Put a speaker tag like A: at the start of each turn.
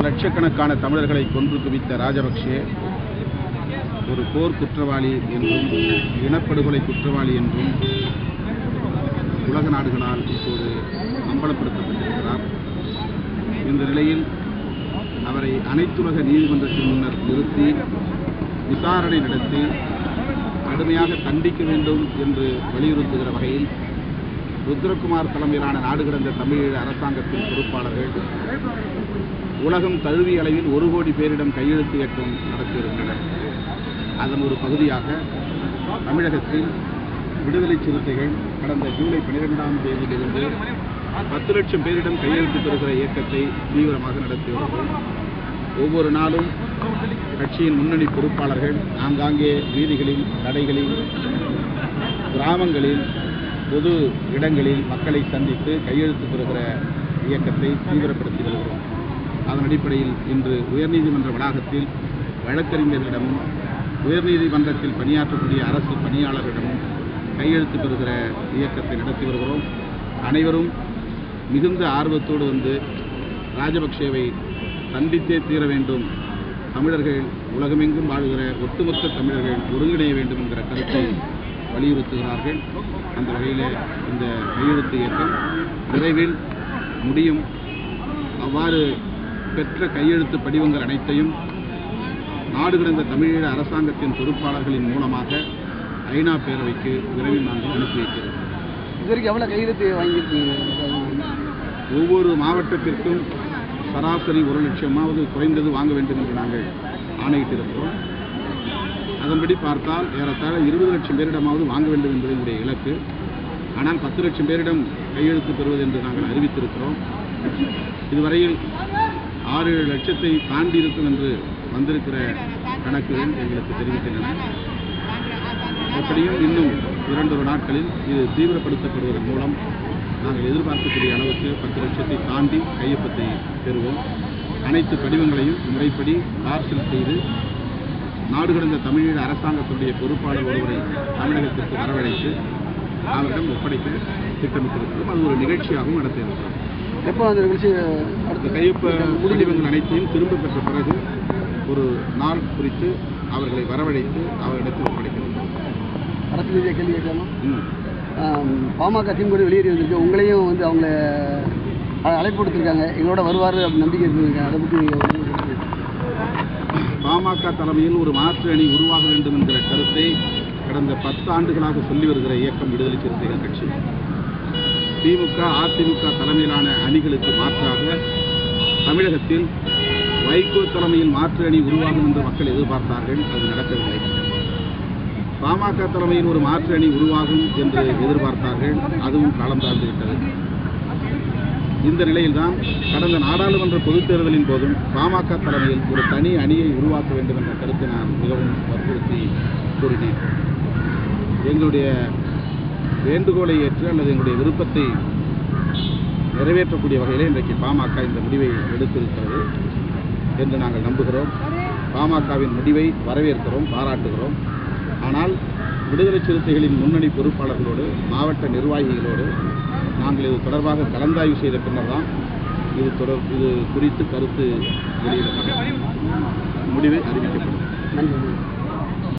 A: லட்சக்கணக்கான தமிழர்களை கொன்று குவித்த ராஜபக்சே ஒரு போர் குற்றவாளி என்றும் இனப்படுகொலை குற்றவாளி என்றும் உலக நாடுகளால் இப்போது அம்பலப்படுத்தப்பட்டிருக்கிறார். இந்த நிலையில் அவரை அனைத்துலக நீதிமன்றத்தின் முன்னர் நிறுத்தி விசாரணை நடத்தி கடுமையாக தண்டிக்க வேண்டும் என்று வலியுறுத்துகிற வகையில் ருத்ரகுமார் தலைமையிலான நாடு கடந்த தமிழீழ அரசாங்கத்தின் பொறுப்பாளர்கள் உலகம் தழுவிய அளவில் 1 கோடி பேரிடம் கையெழுத்து இயக்கம் நடத்தியிருந்தனர். அதன் ஒரு பகுதியாக தமிழகத்தில் விடுதலை சிறுத்தைகள் கடந்த ஜூலை 12ஆம் தேதியிலிருந்து 10 லட்சம் பேரிடம் கையெழுத்து பெறுகிற இயக்கத்தை தீவிரமாக நடத்தி வருகிறோம். ஒவ்வொரு நாளும் கட்சியின் முன்னணி பொறுப்பாளர்கள் ஆங்காங்கே வீதிகளில், கடைகளில், கிராமங்களில், பொது இடங்களில் மக்களை சந்தித்து கையெழுத்து பெறுகிற இயக்கத்தை தீவிரப்படுத்தி வருகிறோம். அதன் அடிப்படையில் இன்று உயர்நீதிமன்ற வளாகத்தில் வழக்கறிஞர்களிடமும் உயர்நீதிமன்றத்தில் பணியாற்றக்கூடிய அரசு பணியாளர்களிடமும் கையெழுத்து பெறுகிற இயக்கத்தை நடத்தி வருகிறோம். அனைவரும் மிகுந்த ஆர்வத்தோடு வந்து ராஜபக்சேவை தண்டித்தே தீர வேண்டும், தமிழர்கள் உலகமெங்கும் வாழ்கிற ஒட்டுமொத்த தமிழர்கள் ஒருங்கிணைய வேண்டும் என்கிற கருத்தை வலியுறுத்துகிறார்கள். அந்த வகையில் இந்த கையெழுத்து இயக்கம் விரைவில் முடியும். அவ்வாறு பெற்ற கையெழுத்து படிவங்கள் அனைத்தையும் நாடு கடந்த தமிழீழ அரசாங்கத்தின் பொறுப்பாளர்களின் மூலமாக ஐநா பேரவைக்கு விரைவில் நாங்கள் அனுப்பி வைக்கிறோம்.
B: இதற்கு எவ்வளோ கையெழுத்து வாங்கியிருக்கீங்க?
A: ஒவ்வொரு மாவட்டத்திற்கும் சராசரி 1 லட்சமாவது குறைந்தது வாங்க வேண்டும் என்று நாங்கள் ஆணையிட்டிருக்கிறோம். அதன்படி பார்த்தால் ஏறத்தாழ 20 லட்சம் பேரிடமாவது வாங்க வேண்டும் என்பது எங்களுடைய இலக்கு. ஆனால் 10 லட்சம் பேரிடம் கையெழுத்து பெறுவது என்று நாங்கள் அறிவித்திருக்கிறோம். இதுவரையில் 6-7 லட்சத்தை தாண்டி இருக்கும் என்று வந்திருக்கிற கணக்குகள் எங்களுக்கு தெரிவிக்கின்றன. எப்படியும் இன்னும் 2 நாட்களில் இது தீவிரப்படுத்தப்படுவதன் மூலம் நாங்கள் எதிர்பார்க்கக்கூடிய அளவுக்கு 10 லட்சத்தை தாண்டி கையொப்பத்தை பெறுவோம். அனைத்து படிவங்களையும் முறைப்படி பார்சல் செய்து நாடு கடந்த தமிழீழ அரசாங்கத்துடைய பொறுப்பாளர் ஒருவரை தமிழகத்திற்கு வரவழைத்து அவரிடம் ஒப்படைக்க திட்டமிட்டிருக்கிறோம். அது ஒரு நிகழ்ச்சியாகவும் நடத்தியிருக்கிறோம்.
B: எப்போ அந்த நிகழ்ச்சி?
A: அடுத்த கையொப்ப படிவங்கள் அனைத்தையும் திரும்ப பெற்ற பிறகு ஒரு நாள் குறித்து அவர்களை வரவழைத்து அவரிடத்தில் ஒப்படைக்கிறோம்.
B: அரசு ரீதியாக கேள்வி கேட்கலாமா? பாமக திமுக வெளியேறி வந்திருக்கு, உங்களையும் வந்து அவங்கள அழைப்பு கொடுத்துருக்காங்க, எங்களோட வருவார் அப்படின்னு நம்பிக்கை இருக்குங்க. அதை பற்றி
A: பாமக தலைமையில் ஒரு மாற்று அணி உருவாக வேண்டும் என்கிற கருத்தை கடந்த 10 ஆண்டுகளாக சொல்லி வருகிற இயக்கம் விடுதலை சிறுத்தைகள் கட்சி. திமுக, அதிமுக தலைமையிலான அணிகளுக்கு மாற்றாக தமிழகத்தில் வைகோ தலைமையில் மாற்று அணி உருவாகும் என்று மக்கள் எதிர்பார்த்தார்கள். அது நடக்கவில்லை. பாமக தலைமையில் ஒரு மாற்று அணி உருவாகும் என்று எதிர்பார்த்தார்கள். அதுவும் காலம் தாழ்ந்துவிட்டது. இந்த நிலையில்தான் கடந்த நாடாளுமன்ற பொதுத் தேர்தலின் போதும் பாமக தலைமையில் ஒரு தனி அணியை உருவாக்க வேண்டும் என்ற கருத்தை நான் மிகவும் வற்புறுத்தி கூறினேன். எங்களுடைய வேண்டுகோளை ஏற்று அல்லது எங்களுடைய விருப்பத்தை நிறைவேற்றக்கூடிய வகையில் இன்றைக்கு பாமக இந்த முடிவை எடுத்திருக்கிறது என்று நாங்கள் நம்புகிறோம். பாமகவின் முடிவை வரவேற்கிறோம், பாராட்டுகிறோம். ஆனால் விடுதலை சிறுத்தைகளின் முன்னணி பொறுப்பாளர்களோடு, மாவட்ட நிர்வாகிகளோடு நாங்கள் இது தொடர்பாக கலந்தாய்வு செய்த பின்னர் தான் இது குறித்து கருத்து வெளியிடப்படும், முடிவை அறிவிக்கப்படும்.
B: நன்றி.